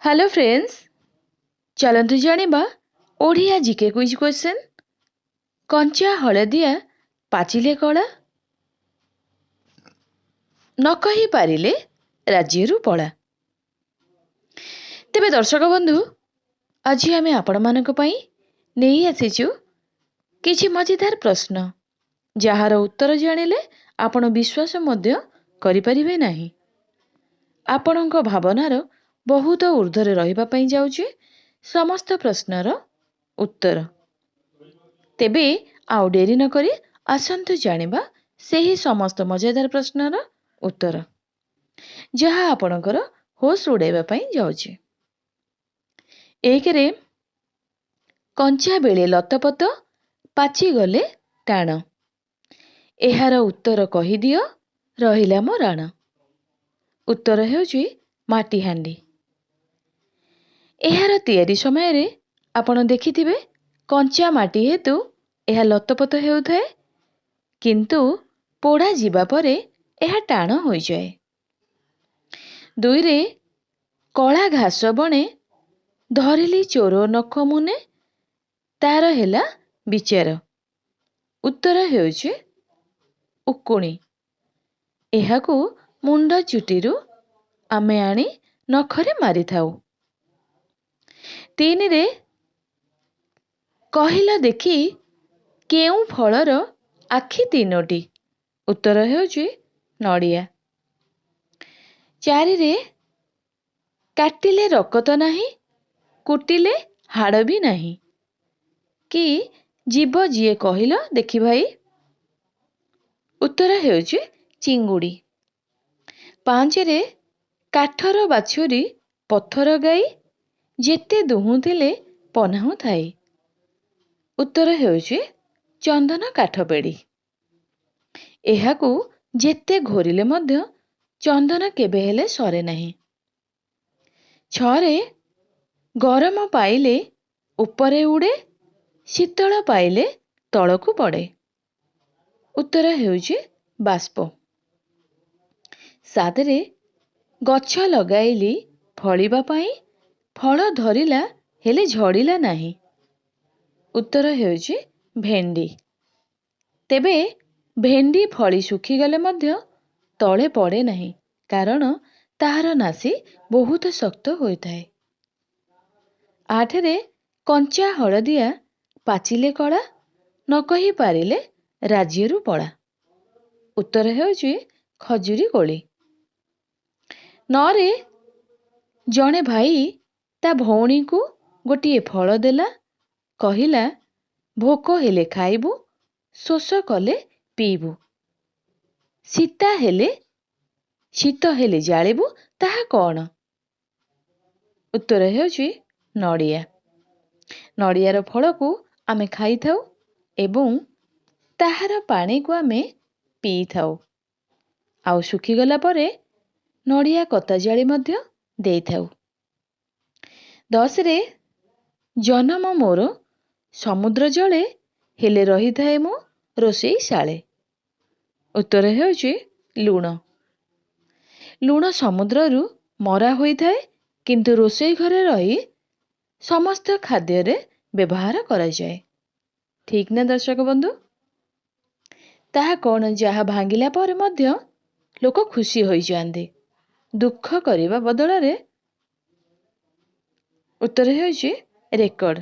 Hello friends, चलतु जानिबा Odia GK quiz question. कंचा हलदिया पाचिले कला न कहि पारिले राज्यरू पला। तेबे दर्शक बंधु, आज आमे आपण मानक पई नेई आसीचु किछि मजेदार प्रश्न जहार उत्तर जानिले आपण विश्वास मध्य करि परिबे नाही। आपणक भावनार बहुत ऊर्ध्वरे रहिबा पई जाउछि समस्त प्रश्नर उत्तर। तेबे आउ डेरी न करी आसंतु जानिबा सेही समस्त मजेदार प्रश्नर उत्तर जहा आपणकर होश उड़ाइबा पई जाउछि। एक रे कंचा बेले लतपत पाची गले टाण, एहार उत्तर कहि दियो रहिला मो राण। उत्तर हेउछि माटी हांडी। एहार तैयारी समय रे आपण देखिथिबे कंचा माटी हेतु एहा लतपत हेउथाए, किंतु पोड़ा जिबा परे एहा टाण होई जाए। दुई रे कला घास बणे धरिली चोर नख मुने तार हेला विचार। उत्तर हेउछि उकुणी। एहाकू मुंड चुटीरू आमे आनी नखरे मारी थाउ। तीन रे कहिला देखी केउ फलर आखि तीनोटी। उत्तर हेउछि नडिया। चारि रे काटिले रकत नाही, कुटिले हाड़ भी नाही, कि जीव जिए कहिल देखि भाई। उत्तर हेउछि चिंगुड़ी। पांच रे काठर बाछुरी पत्थर गाई जेते दुहुथिले पनाहु थाई। उत्तर हेउछि चंदन काठपेड़ी। एहाकू जेते घोरिले मध्य चंदन केबे हेले सरे नाही। छरे गरम पाइले उपरे उड़े, शीतल पाइले तळकू पड़े। उत्तर हेउछि बाष्प। सात रे गछ लगाइली फलिबा पाई, फल धरिला हेले झड़िला नाही। उत्तर हेउछि भेंडी। तेबे भेंडी फली सुखी गले मध्य तळे पड़े नाही, कारण ताहार नासी बहुत शक्त होइथाए। आठ रे कंचा हलदिया पाचिले कला न कहि पारिले राज्यरू पला। उत्तर हेउछि खजुरी कोली। नौ रे जणे भाई ता भौणी को गोटिए फल देला, कहिला भोक हेले खाइबू, शोष कले पीबू, शीत हेले जालिबू, ताहा कौन? उत्तर हेउछि नडिया। नडियार फल को आमे खाई थाउ एवं ताहार पानी को आमे पी थाउ। आउ सुखी गला परे नडिया कता जाली मध्य देई थाउ। 10 रे जन्म मोर समुद्र जले हेले रही थाए मो रोषेई शाळे। उत्तर हेउछि लूण। लूण समुद्ररू मरा होई थाए, किंतु रोषेई घरे रही समस्त खाद्य रे व्यवहार करा जाए। ठीक ना दर्शक बंधु? ताहा कौन जहा भांगिला पर मध्य लोक खुशी होई जांदे, दुख करिबा बदଳରେ। उत्तर हेउछि रेकर्ड।